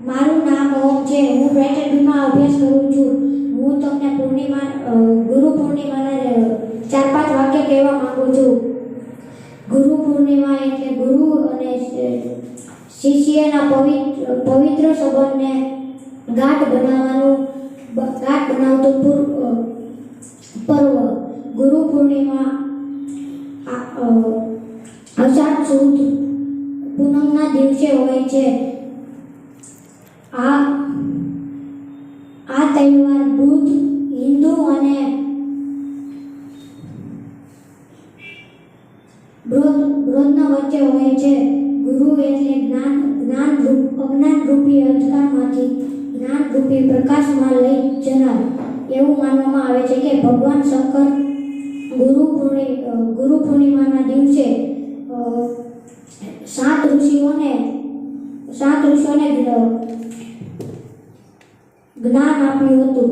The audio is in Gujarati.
મારું નામ ઓમ છે. હું બ્રાઇટન બીમાં અભ્યાસ કરું છું. હું તમને ગુરુ પૂર્ણિમાના 4-5 વાક્ય કહેવા માંગુ છું. ગુરુ પૂર્ણિમા એટલે ગુરુ અને શિષ્યના પવિત્ર સંબંધને ગાઢ બનાવતું પર્વ. ગુરુ પૂર્ણિમા અષાઢ સુદ પૂનમના દિવસે હોય છે. આ તહેવાર બુદ્ધ, હિન્દુ અને બૌદ્ધના વચ્ચે હોય છે. ગુરુ એટલે અજ્ઞાનરૂપી અંધકારમાંથી જ્ઞાનરૂપી પ્રકાશમાં લઈ જનાર. એવું માનવામાં આવે છે કે ભગવાન શંકર ગુરુ પૂર્ણિમાના દિવસે 7 ઋષિઓને જ્ઞાન આપ્યું હતું.